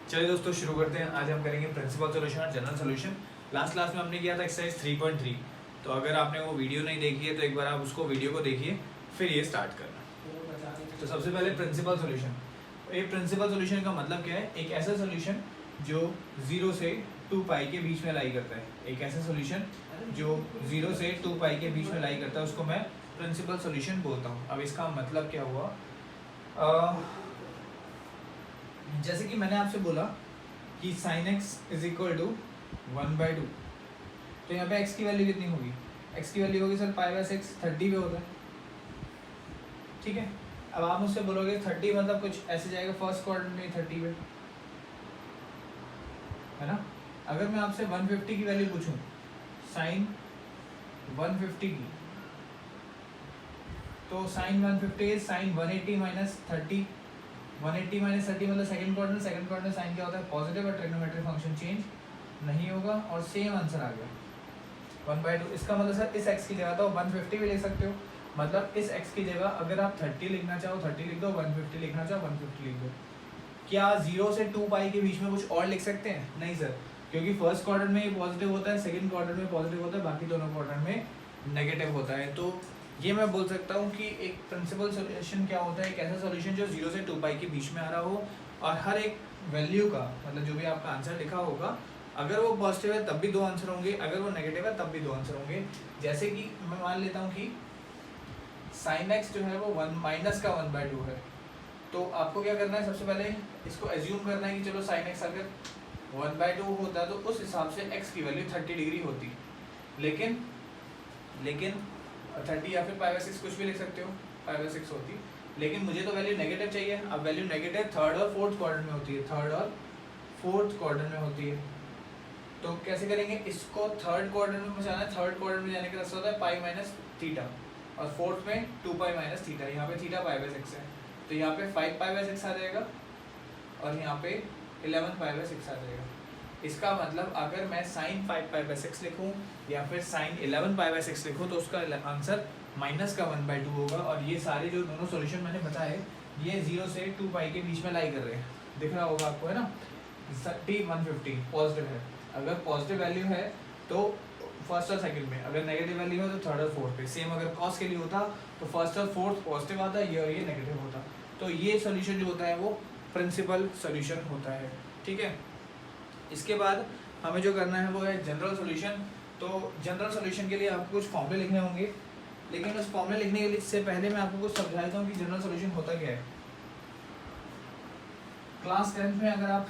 चलिए दोस्तों शुरू करते हैं। आज हम करेंगे प्रिंसिपल सॉल्यूशन और जनरल सॉल्यूशन। लास्ट क्लास में हमने किया था एक्सरसाइज 3.3। तो अगर आपने वो वीडियो नहीं देखी है तो एक बार आप उसको वीडियो को देखिए, फिर ये स्टार्ट करना। तो सबसे पहले प्रिंसिपल सॉल्यूशन। ये प्रिंसिपल सॉल्यूशन का मतलब क्या है? एक ऐसा सॉल्यूशन जो 0 से 2 पाई के बीच में लाई करता है। एक ऐसा सॉल्यूशन जो 0 से 2 पाई के बीच में लाई करता है उसको मैं प्रिंसिपल सॉल्यूशन बोलता हूँ। अब इसका मतलब क्या हुआ? जैसे कि मैंने आपसे बोला कि sin x is equal to 1/2, तो यहाँ पे x की वैल्यू कितनी होगी? x की वैल्यू होगी सर π/6, 30 पे होता है, ठीक है। अब आप मुझसे बोलोगे 30 मतलब कुछ ऐसे जाएगा फर्स्ट क्वाड्रेंट में 30 पे, है ना। अगर मैं आपसे 150 की वैल्यू पूछूं, sin 150 की, तो sin 150 is sin 180 minus 30। 180 minus 30 मतलब second quadrant. Second quadrant sine क्या होता है? पॉजिटिव। और ट्रिग्नोमेट्रिक फंक्शन चेंज नहीं होगा और सेम आंसर आ गया 1/2। इसका मतलब सर इस x की जगह तो 150 भी ले सकते हो। मतलब इस x की जगह अगर आप 30 लिखना चाहो 30 लिख दो, 150 लिखना चाहो 150 लिख दो। क्या 0 से 2 पाई के बीच में कुछ और लिख सकते हैं? नहीं सर, क्योंकि फर्स्ट क्वाड्रेंट में ये पॉजिटिव होता है, सेकंड क्वाड्रेंट में पॉजिटिव होता है, बाकी दोनों क्वाड्रेंट में नेगेटिव होता है। तो ये मैं बोल सकता हूँ कि एक प्रिंसिपल सॉल्यूशन क्या होता है? एक ऐसा सॉल्यूशन जो 0 से 2 पाई के बीच में आ रहा हो और हर एक वैल्यू का मतलब जो भी आपका आंसर लिखा होगा, अगर वो पॉजिटिव है तब भी 2 आंसर होंगे, अगर वो नेगेटिव है तब भी 2 आंसर होंगे। जैसे कि मैं मान लेता हूँ कि sin x जो है वो 1 माइनस का 1/2 है। तो आपको क्या करना है? सबसे पहले इसको एज्यूम करना है कि चलो sin x अगर 1/2 होता तो उस हिसाब से x की वैल्यू 30 डिग्री होती। लेकिन 30 या फिर π/6 कुछ भी लिख सकते हो, π/6 होती। लेकिन मुझे तो वैल्यू नेगेटिव चाहिए। अब वैल्यू नेगेटिव थर्ड और फोर्थ क्वाड्रेंट में होती है, थर्ड और फोर्थ क्वाड्रेंट में होती है। तो कैसे करेंगे? इसको थर्ड क्वाड्रेंट में पहुंचाना है। थर्ड क्वाड्रेंट में जाने का रास्ता होता है पाई माइनस थीटा, और फोर्थ में 2 पाई माइनस थीटा। यहाँ पे थीटा π/6 है, तो यहाँ पे 5 π/6 आ जाएगा और यहाँ पे 11 π/6 आ जाएगा। इसका मतलब अगर मैं sin 5 π/6 लिखूं या फिर sin 11 π/6 लिखूं तो उसका आंसर माइनस का 1/2 होगा। और ये सारे जो दोनों सॉल्यूशन मैंने बताए ये 0 से 2 पाई के बीच में लाई कर रहे हैं, दिख रहा होगा आपको, है ना। 30 150 पॉजिटिव है, अगर पॉजिटिव वैल्यू है तो फर्स्ट और सेकंड में, अगर नेगेटिव वैल्यू है तो थर्ड और फोर्थ पे। सेम अगर कॉस के लिए होता तो फर्स्ट और फोर्थ पॉजिटिव आता है, ये और ये नेगेटिव होता। तो ये सॉल्यूशन जो होता है वो प्रिंसिपल सॉल्यूशन होता है, ठीक है। इसके बाद हमें जो करना है वो है जनरल सॉल्यूशन। तो जनरल सॉल्यूशन के लिए आपको कुछ फॉर्मूले लिखने होंगे, लेकिन उस फॉर्मूले लिखने के लिए से पहले मैं आपको कुछ समझा देता हूँ कि जनरल सॉल्यूशन होता क्या है। क्लास 10th में अगर आप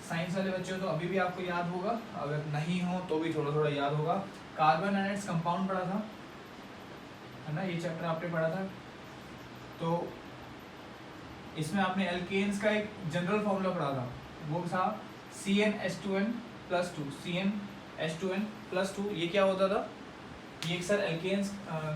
साइंस वाले बच्चे हो तो अभी भी आपको याद होगा, अगर नहीं हो तो भी थोड़ा थोड़ा याद होगा। कार्बन एंड इट्स कंपाउंड पढ़ा था, है ना, ये चैप्टर आपने पढ़ा था। तो इसमें आपने एल्केन्स का एक जनरल फॉर्मूला पढ़ा था, वो था CnH2n+2। CnH2n+2 ये क्या होता था? ये एक सर एल्केन्स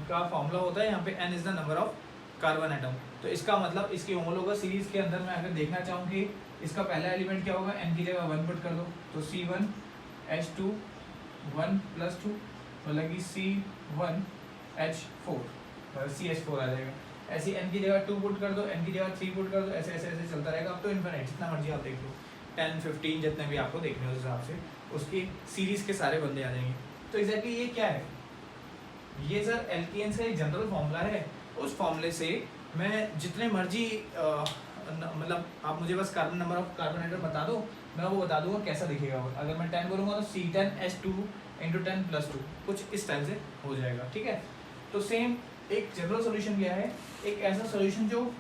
का फॉर्मूला होता है। यहाँ पे n is the number of carbon atom. तो इसका मतलब इसकी होमोलोगस सीरीज के अंदर मैं अगर देखना चाहूँ कि इसका पहला एलिमेंट क्या होगा, n की जगह 1 पुट कर दो तो C1H2 1+2 मतलब कि C1H4 CH4 आ जाएगा। ऐसे n की जगह 2 पुट कर दो, n की जगह 3 पुट कर दो, ऐसे ऐसे ऐसे चलता रहेगा। अब तो इन्फिनिट जितना मर्जी आप देख लो, 10 15 जितने भी आपको देखने हो उस हिसाब से उसकी सीरीज के सारे बंदे आ जाएंगे। तो एग्जैक्टली ये क्या है? ये सर एल्केन्स का एक जनरल फॉर्मूला है। उस फॉर्मूले से मैं जितने मर्जी मतलब आप मुझे बस carbon number of carbon atom बता दो, मैं वो बता दूंगा कैसा दिखेगा वो। अगर मैं 10 बोलूँगा तो C10H2 × 10+2 कुछ इस टाइप से हो जाएगा, ठीक है। तो सेम एक जनरल सॉल्यूशन क्या है? एक ऐसा सॉल्यूशन जो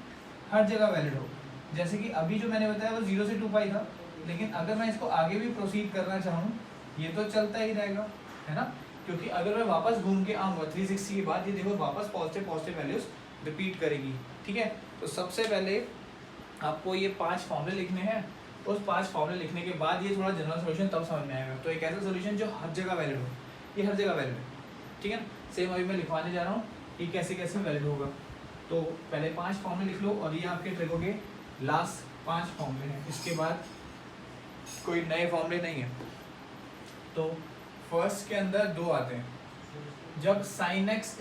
हर जगह वैलिड हो। जैसे कि अभी जो मैंने बताया वो 0 से 2 पाई था, लेकिन अगर मैं इसको आगे भी प्रोसीड करना चाहूँ ये तो चलता ही रहेगा, है ना। क्योंकि अगर मैं वापस घूम के आऊँगा 360 के बाद, ये देखो वापस पॉजिटिव वैल्यूज रिपीट करेगी, ठीक है। तो सबसे पहले आपको ये 5 फॉर्मूले लिखने हैं। उस 5 फॉर्मूले लिखने के बाद ये थोड़ा जनरल सॉल्यूशन तब समझ में आएगा। तो एक ऐसा सॉल्यूशन जो हर जगह वैलिड हो, ये हर जगह वैलिड है, ठीक है। सेम अभी मैं लिखवाने जा रहा हूँ कि कैसे कैसे वैलिड होगा। तो पहले 5 फॉर्मूले लिख लो और ये आपके ट्रिको के लास्ट 5 फॉर्मूले हैं। इसके बाद कोई नए फॉर्मूले नहीं है। तो फर्स्ट के अंदर 2 आते हैं। जब sin x =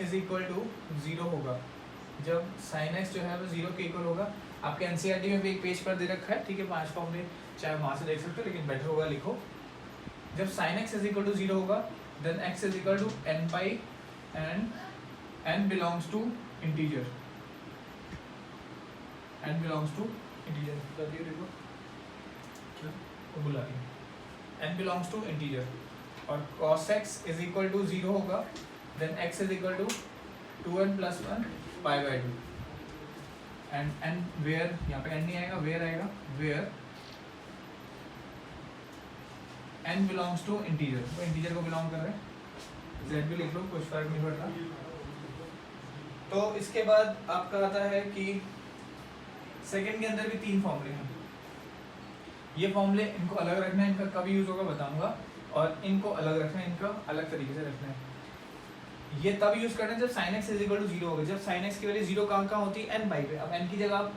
0 होगा, जब sin x जो है वो 0 के इक्वल होगा, आपके एनसीईआरटी में भी एक पेज पर दे रखा है, ठीक है, 5 फॉर्मूले, चाहे वहाँ से देख सकते हो, लेकिन बेटर होगा लिखो। जब sin x is equal to 0 होगा then x is equal to n pi and n belongs to integer, n belongs to integer, बताइए देखो क्या बोला है, n बिलोंग्स टू इंटीजर। और cos x is equal to 0 होगा then x is equal to 2n plus 1 pi by 2 and n where, यहाँ पे n नहीं आएगा, वेयर आएगा, where n belongs to integer, वो इंटीजर को बिलोंग कर रहे हैं, z भी लिख लो, कुछ फर्क नहीं पड़ता। तो इसके बाद आपका आता है कि सेकंड के अंदर भी 3 फॉर्मूले हैं। ये फॉर्मूले इनको अलग रखना है, इनका कब यूज होगा बताऊंगा, और इनको अलग रखना है, इनका अलग तरीके से रखना है। ये तब यूज करना है जब sin x is equal to 0 होगा। जब sin x की वैल्यू 0 कहाँ होती है, n पाई पे। अब n की जगह आप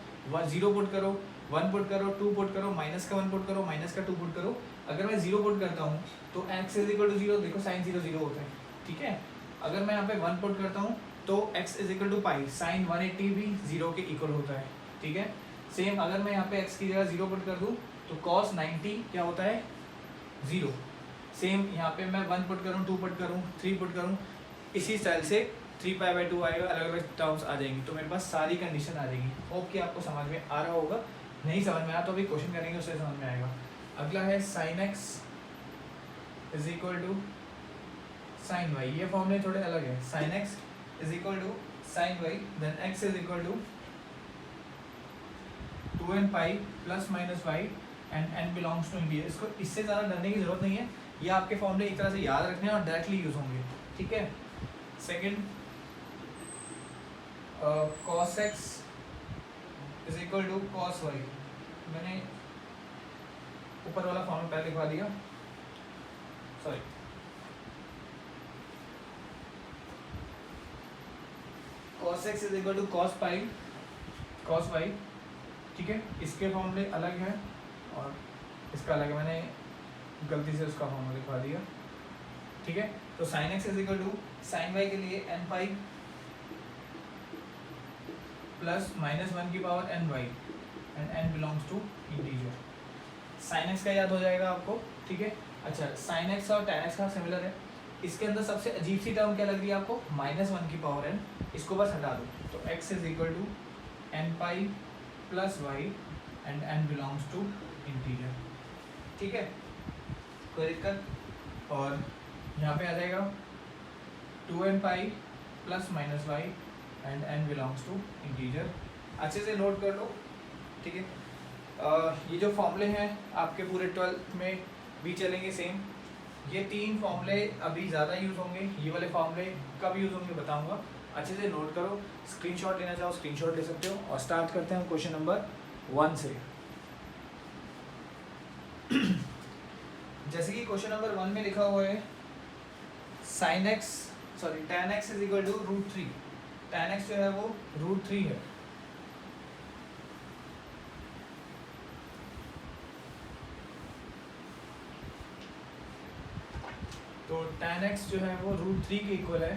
0 पुट करो, 1 पुट करो, 2 पुट करो, माइनस का 1 पुट करो, माइनस का 2 पुट करो। अगर मैं 0 पुट करता हूँ तो x इज इक्वल टू 0, देखो sin 0 0 होता है, ठीक है। अगर मैं यहाँ पे 1 पुट करता हूँ तो x is equal to pi, sin 180 भी 0 के इक्वल होता है, ठीक है। सेम अगर मैं यहाँ पे x की जगह 0 पुट कर दूँ तो cos 90 क्या होता है, 0। सेम यहाँ पे मैं 1 पुट करूँ, 2 पुट करूँ, 3 पुट करूँ, इसी स्टाइल से 3 पाई बाई 2 आएगा, अलग अलग टर्म्स आ जाएंगी, तो मेरे पास सारी कंडीशन आ जाएगी। होप कि आपको समझ में आ रहा होगा, नहीं समझ में आया तो अभी क्वेश्चन करेंगे, उससे समझ में आएगा। अगला है sin x is equal to sin y, ये फॉर्मूले थोड़े अलग है। sin x is equal to sin y then x is equal to 2n pi plus minus y and n belongs to integer. इसको इससे ज़्यादा डरने की जरूरत नहीं है, ये आपके फॉर्मूले एक तरह से याद रखने हैं और डायरेक्टली यूज होंगे, ठीक है। Second cos x is equal to cos y, मैंने ऊपर वाला फॉर्मूला पहले लिखवा दिया, sorry. cos x is equal to cos pi cos y, ठीक है। इसके फॉर्मूले अलग है और इसका अलग है, मैंने गलती से उसका फॉर्मूला लिखवा दिया, ठीक है। तो sin x is equal to sin y के लिए n पाई प्लस माइनस 1 की power n y and n belongs to integer. sin x का याद हो जाएगा आपको, ठीक है। अच्छा, sin x और tan x का सिमिलर है। इसके अंदर सबसे अजीब सी टर्म क्या लग रही है आपको, माइनस 1 की पावर n, इसको बस हटा दो, तो x is equal to n pi plus y and n belongs to integer, ठीक है, कोई दिक्कत। और यहाँ पे आ जाएगा 2n pi plus minus y and n belongs to integer. अच्छे से नोट कर लो, ठीक है। ये जो फॉर्मूले हैं आपके पूरे 12th में भी चलेंगे सेम। ये 3 फॉर्मूले अभी ज़्यादा यूज़ होंगे, ये वाले फॉर्मूले कब यूज़ होंगे बताऊंगा, अच्छे से नोट करो। स्क्रीनशॉट लेना चाहो स्क्रीनशॉट ले सकते हो। और स्टार्ट करते हैं क्वेश्चन नंबर 1 से। जैसे कि क्वेश्चन नंबर 1 में लिखा हुआ है sin x sorry tan x is equal to √3। tan x जो है वो √3 है, तो tan x जो है वो √3 के इक्वल है।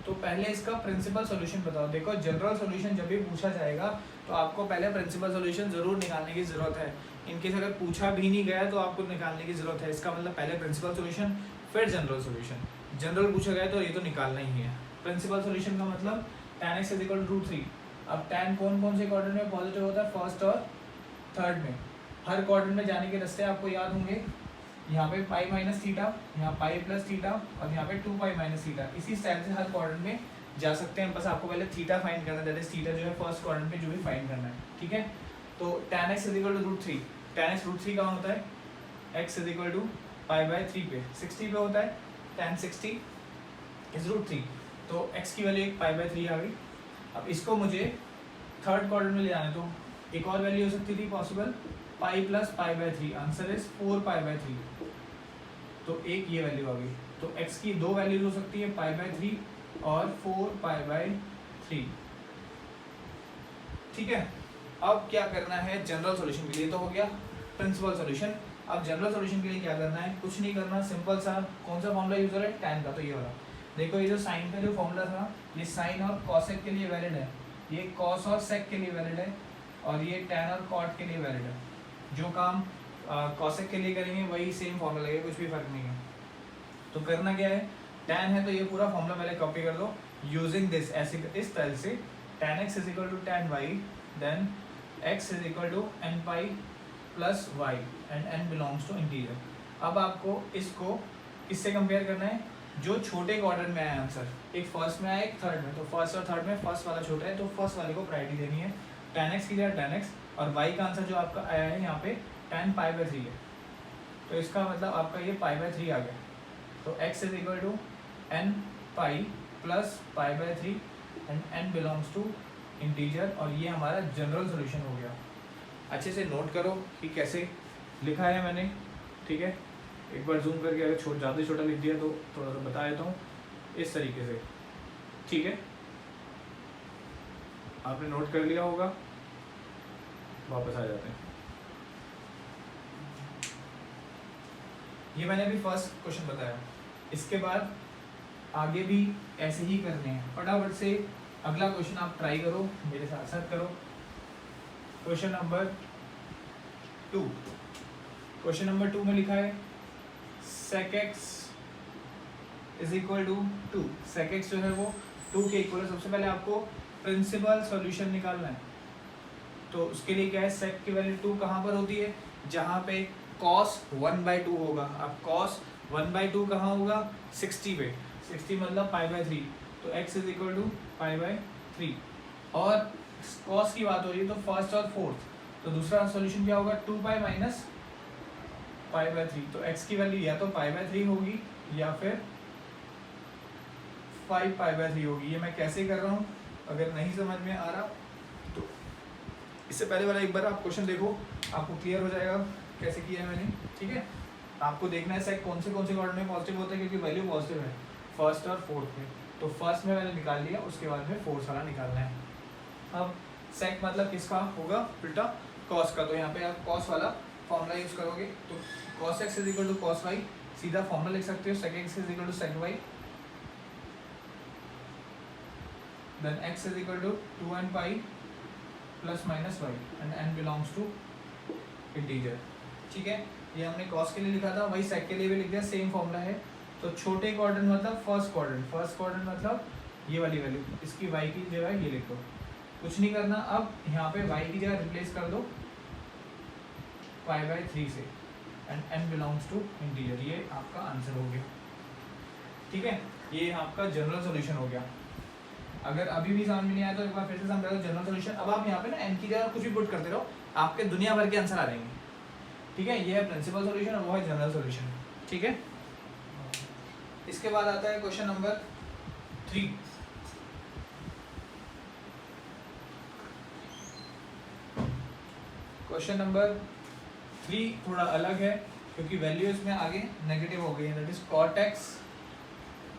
तो पहले इसका प्रिंसिपल सॉल्यूशन बताओ। देखो, जनरल सॉल्यूशन जब भी पूछा जाएगा तो आपको पहले प्रिंसिपल सॉल्यूशन ज़रूर निकालने की ज़रूरत है। इनकेस अगर पूछा भी नहीं गया तो आपको निकालने की ज़रूरत है। इसका मतलब पहले प्रिंसिपल सॉल्यूशन फिर जनरल सॉल्यूशन। जनरल पूछा गया तो ये तो निकालना ही है। प्रिंसिपल सॉल्यूशन का मतलब tan x is equal to √3। अब tan कौन कौन से क्वाड्रेंट में पॉजिटिव होता है, फर्स्ट और थर्ड में। हर क्वाड्रेंट में जाने के रास्ते आपको याद होंगे, यहाँ पे पाई माइनस थीटा, यहाँ पाई प्लस थीटा और यहाँ पे 2 पाई माइनस थीटा। इसी स्टाइल से हर क्वाड्रेंट में जा सकते हैं। बस आपको पहले थीटा फाइंड करना है, दैट इज थीटा जो है फर्स्ट क्वाड्रेंट में जो भी फाइंड करना है, ठीक है। तो tan x is equal to √3। tan x √3 कहाँ होता है, x is equal to pi by 3 पे, 60 पे होता है। tan 60 इज √3, तो x की वैल्यू एक पाई बाई 3 आ गई। अब इसको मुझे थर्ड क्वाड्रेंट में ले जाना है, तो एक और वैल्यू हो सकती थी possible, pi plus pi by 3। Answer is 4 pi by 3, तो एक ये वैल्यू आ गई। तो x की 2 वैल्यूज हो सकती है, पाई बाई 3 और 4 पाई बाई 3, ठीक है। अब क्या करना है जनरल सॉल्यूशन के लिए, तो हो गया प्रिंसिपल सॉल्यूशन। अब जनरल सॉल्यूशन के लिए क्या करना है, कुछ नहीं करना, सिंपल सा। कौन सा फॉर्मूला यूज हो रहा है, tan का, तो ये वाला। देखो, ये जो साइन का जो फॉर्मूला था, ये साइन और कॉसेक के लिए वैलिड है, ये कॉस और सेक के लिए वैलिड है, और ये tan और cot के लिए वैलिड है। जो काम cosec के लिए करेंगे वही सेम फॉर्मूला लगेगा, कुछ भी फर्क नहीं है। तो करना क्या है, tan है तो ये पूरा फॉर्मूला पहले कॉपी कर दो यूजिंग दिस, ऐसे इस तरह से tan x is equal to tan y, then x is equal to n pi plus y and n belongs to integer. अब आपको इसको किससे कंपेयर करना है, जो छोटे क्वाड्रेंट में आया आंसर, एक फर्स्ट में आया एक थर्ड में, तो फर्स्ट और थर्ड में फर्स्ट वाला छोटा है तो फर्स्ट वाले को प्रायोरिटी देनी है। tan x की जगह tan x, और y का आंसर जो आपका आया है यहाँ पे tan π/3 है, तो इसका मतलब आपका ये π/3 आ गया। तो x is equal to n pi plus π/3 and n belongs to integer, और ये हमारा जनरल सोल्यूशन हो गया। अच्छे से नोट करो कि कैसे लिखा है मैंने, ठीक है। एक बार जूम करके, अगर ज़्यादा छोटा लिख दिया तो थोड़ा सा बता देता हूँ इस तरीके से, ठीक है। आपने नोट कर लिया होगा, वापस आ जाते हैं। ये मैंने अभी फर्स्ट क्वेश्चन बताया, इसके बाद आगे भी ऐसे ही करने हैं। फटाफट से अगला क्वेश्चन आप ट्राई करो, मेरे साथ साथ करो। क्वेश्चन नंबर 2, क्वेश्चन नंबर 2 में लिखा है sec x is equal to 2। sec x जो है वो 2 के इक्वल है। सबसे पहले आपको प्रिंसिपल सॉल्यूशन निकालना है, तो उसके लिए क्या है, sec की वैल्यू 2 कहाँ पर होती है, जहाँ पे cos 1/2 होगा। अब cos 1/2 कहाँ होगा, 60 पे, 60 मतलब π/3, तो x इज इक्वल टू π/3। और cos की बात हो रही है तो फर्स्ट और फोर्थ, तो दूसरा सॉल्यूशन क्या होगा, 2π माइनस π/3। तो x की वैल्यू या तो π/3 होगी या फिर 5π/3 होगी। ये मैं कैसे कर रहा हूँ, अगर नहीं समझ में आ रहा तो इससे पहले वाला एक बार आप क्वेश्चन देखो, आपको क्लियर हो जाएगा कैसे किया है मैंने, ठीक है। आपको देखना है सेक कौन से क्वाड्रेंट में पॉजिटिव होता है, क्योंकि वैल्यू पॉजिटिव है फर्स्ट और फोर्थ में। तो फर्स्ट में मैंने निकाल लिया, उसके बाद में फोर्थ वाला निकालना है। अब सेक मतलब किसका होगा, उल्टा कॉस का। तो यहाँ पे आप कॉस वाला फॉर्मूला यूज करोगे, तो cos x is equal to cos y, सीधा फॉर्मूला लिख सकते हो, sec x is equal to sec y, then x is equal to 2n pi plus minus y and n belongs to integer, ठीक है। ये हमने cos के लिए लिखा था, वही sec के लिए भी लिख दिया, सेम फॉर्मूला है। तो छोटे क्वाड्रेंट मतलब फर्स्ट क्वाड्रेंट मतलब ये वाली वैल्यू, इसकी y की जगह ये लिख दो, कुछ नहीं करना। अब यहाँ पे y की जगह रिप्लेस कर दो π/3 से and n belongs to integer, ये आपका आंसर हो गया, ठीक है। ये आपका जनरल सॉल्यूशन हो गया। अगर अभी भी समझ में नहीं आया तो एक बार फिर से समझा दो जनरल सॉल्यूशन। अब आप यहाँ पे ना n की जगह कुछ भी पुट करते रहो, आपके दुनिया भर के आंसर आ जाएंगे, ठीक है। ये है प्रिंसिपल सॉल्यूशन और वो है जनरल सॉल्यूशन, ठीक है। इसके बाद आता है क्वेश्चन नंबर 3। क्वेश्चन नंबर 3 थोड़ा अलग है, क्योंकि वैल्यू इसमें आगे नेगेटिव हो गई है, that is cot x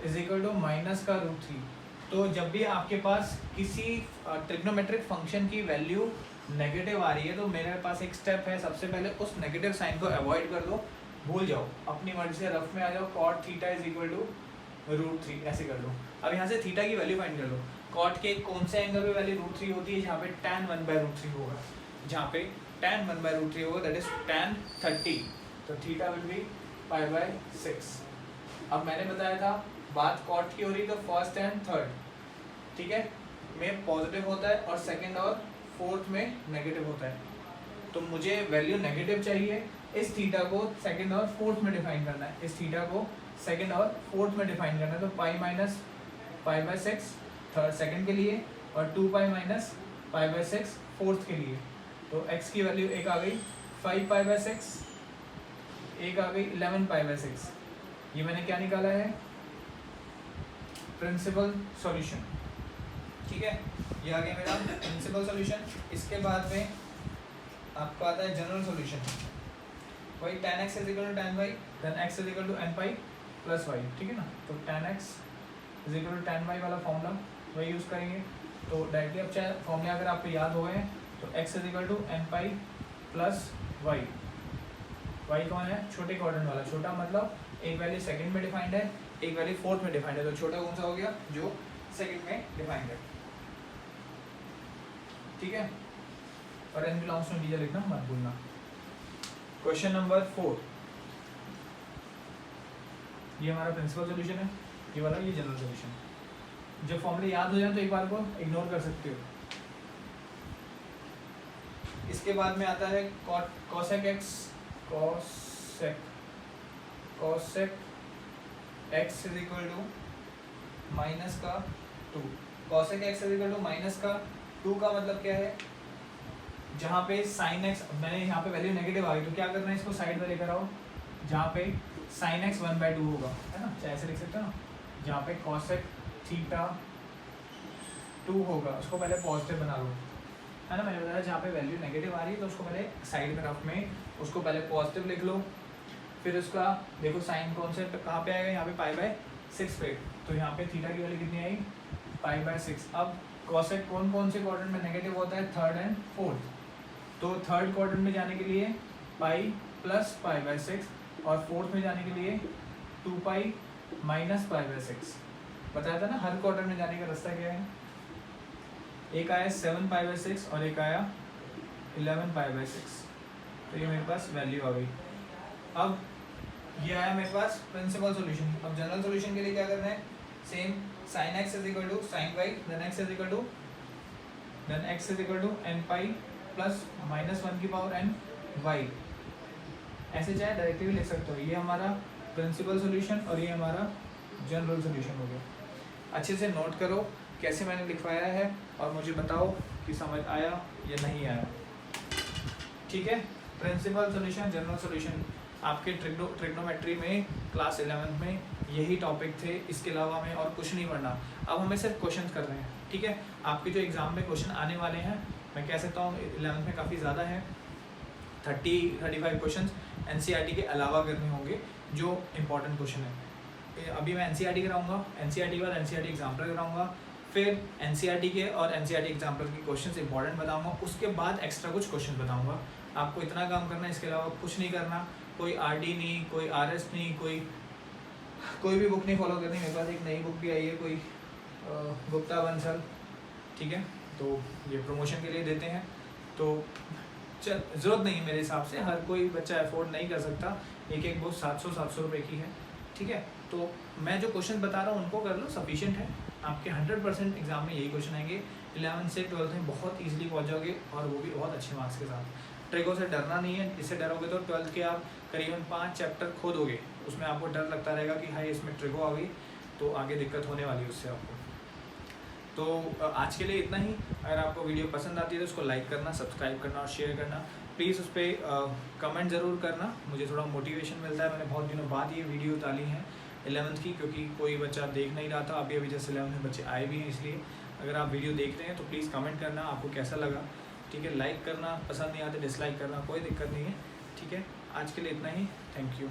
is equal to minus का √3। तो जब भी आपके पास किसी ट्रिग्नोमेट्रिक फंक्शन की वैल्यू नेगेटिव आ रही है, तो मेरे पास एक स्टेप है, सबसे पहले उस नेगेटिव साइन को अवॉइड कर दो, भूल जाओ, अपनी मर्जी से रफ में आ जाओ, cot theta is equal to √3 ऐसे कर लो। अब यहाँ से थीटा की वैल्यू फाइंड कर लो। cot के कौन से एंगल पे वैल्यू √3 होती है, जहाँ पे tan 1/√3 होगा, जहाँ पे tan 1/√3 होगा, दैट इज tan 30, तो थीटा विल बी π/6। अब मैंने बताया था बात cot की हो रही, तो फर्स्ट एंड थर्ड, ठीक है, में पॉजिटिव होता है और सेकंड और फोर्थ में नेगेटिव होता है। तो मुझे वैल्यू नेगेटिव चाहिए, इस थीटा को सेकंड और फोर्थ में डिफाइन करना है, इस थीटा को सेकंड और फोर्थ में डिफाइन करना है। तो पाई माइनस π/6 थर्ड सेकंड के लिए और 2π माइनस π/6 फोर्थ के लिए। तो x की वैल्यू एक आ गई 5π/6, एक आ गई 11π/6। ये मैंने क्या निकाला है, प्रिंसिपल सॉल्यूशन, ठीक है। ये आ गया मेरा प्रिंसिपल सॉल्यूशन। इसके बाद में आपको आता है जनरल सॉल्यूशन, वही tan x is equal to tan y, then x is equal to n pi plus y, ठीक है ना। तो tan x is equal to tan y वाला फॉर्मूला वही यूज़ करेंगे। तो डायरेक्टली अब चाहे फॉर्मूले अगर आपको याद हो गए हैं, तो x is equal to n pi plus y, y कौन है, छोटे क्वाड्रेंट वाला, छोटा मतलब एक वैल्यू सेकंड में डिफाइंड है, एक वैल्यू फोर्थ में डिफाइंड है, तो छोटा कौन सा हो गया, जो सेकंड में डिफाइंड है, ठीक है। और n बिलोंग्स टू इंटीजर लिखना मत भूलना। क्वेश्चन नंबर 4, ये हमारा प्रिंसिपल सॉल्यूशन है, ये वाला ये जनरल सॉल्यूशन। जब फॉर्मूले याद हो जाए तो एक बार को इग्नोर कर सकते हो। इसके बाद में आता है cosec x, cosec x is equal to minus का 2। cosec x is equal to minus का 2 का मतलब क्या है, जहाँ पे sin x, मैंने यहाँ पे वैल्यू नेगेटिव आ गई तो क्या करना है, इसको साइड में लेकर आओ, जहाँ पे sin x 1/2 होगा, है ना, चाहे ऐसे लिख सकते हो ना, जहाँ पे cosec थीटा 2 होगा उसको पहले पॉजिटिव बना लो, है ना। मैंने बताया जहाँ पे वैल्यू नेगेटिव आ रही है तो उसको पहले साइड में रफ में उसको पहले पॉजिटिव लिख लो। फिर उसका देखो साइन कॉन्सेप्ट कहाँ पे आएगा, यहाँ पे π/6 पे, तो यहाँ पे थीटा की वैल्यू कितनी आई, π/6। अब कॉसेक कौन कौन से क्वाड्रेंट में नेगेटिव होता है, थर्ड एंड फोर्थ, तो थर्ड क्वाड्रेंट में जाने के लिए पाई प्लस π/6 और फोर्थ में जाने के लिए 2π माइनस π/6। बताया था ना हर क्वाड्रेंट में जाने का रास्ता क्या है, एक आया 7π/6 और एक आया 11π/6, तो ये मेरे पास वैल्यू आ गई। अब ये आया मेरे पास प्रिंसिपल सॉल्यूशन। अब जनरल सॉल्यूशन के लिए क्या करना है, same sin x is equal to sin y, then x is equal to n pi plus -1 की पावर n y, ऐसे चाहे डायरेक्टली भी लिख सकते हो। ये हमारा प्रिंसिपल सॉल्यूशन और ये हमारा जनरल सॉल्यूशन हो गया। अच्छे से नोट करो कैसे मैंने लिखवाया है और मुझे बताओ कि समझ आया या नहीं आया, ठीक है। प्रिंसिपल सॉल्यूशन, जनरल सॉल्यूशन आपके ट्रिग्नोमेट्री में क्लास 11th में यही टॉपिक थे, इसके अलावा हमें और कुछ नहीं पढ़ना। अब हमें सिर्फ क्वेश्चन कर रहे हैं, ठीक है। आपके जो एग्ज़ाम में क्वेश्चन आने वाले हैं, मैं कह सकता हूँ 11th में काफ़ी ज़्यादा है, 30-35 क्वेश्चन NCERT के अलावा करने होंगे जो इम्पोर्टेंट क्वेश्चन है। अभी मैं NCERT कराऊंगा, NCERT के बाद NCERT एग्जाम्पलर कराऊंगा, फिर NCERT के और NCERT एग्जाम्पलर के क्वेश्चन इंपॉर्टेंट बताऊंगा, उसके बाद एक्स्ट्रा कुछ क्वेश्चन बताऊंगा। आपको इतना काम करना है, इसके अलावा कुछ नहीं करना, कोई RD नहीं, कोई RS नहीं, कोई भी बुक नहीं फॉलो करनी। मेरे पास एक नई बुक भी आई है, कोई गुप्ता बंसल, ठीक है, तो ये प्रमोशन के लिए देते हैं, तो ज़रूरत नहीं है मेरे हिसाब से, हर कोई बच्चा अफोर्ड नहीं कर सकता, एक बुक 700 रुपये की है, ठीक है। तो मैं जो क्वेश्चन बता रहा हूँ उनको कर लो, सफिशिएंट है। आपके 100% एग्जाम में यही क्वेश्चन आएंगे, 11th से 12th में बहुत ईजिली पहुँच जाओगे, और वो भी बहुत अच्छे मार्क्स के साथ। ट्रिगो से डरना नहीं है, इससे डरोगे तो 12th के आप करीबन 5 चैप्टर खोदोगे, उसमें आपको डर लगता रहेगा कि हाई इसमें ट्रिगो आ गई तो आगे दिक्कत होने वाली है उससे आपको। तो आज के लिए इतना ही। अगर आपको वीडियो पसंद आती है तो उसको लाइक करना, सब्सक्राइब करना और शेयर करना। प्लीज़ उस पर कमेंट ज़रूर करना, मुझे थोड़ा मोटिवेशन मिलता है। मैंने बहुत दिनों बाद ये वीडियो डाली है 11th की, क्योंकि कोई बच्चा देख नहीं रहा था, अभी जैसे 11th में बच्चे आए भी हैं, इसलिए अगर आप वीडियो देख रहे हैं तो प्लीज़ कमेंट करना आपको कैसा लगा, ठीक है। लाइक करना, पसंद नहीं आते डिसलाइक करना, कोई दिक्कत नहीं है, ठीक है। आज के लिए इतना ही, थैंक यू।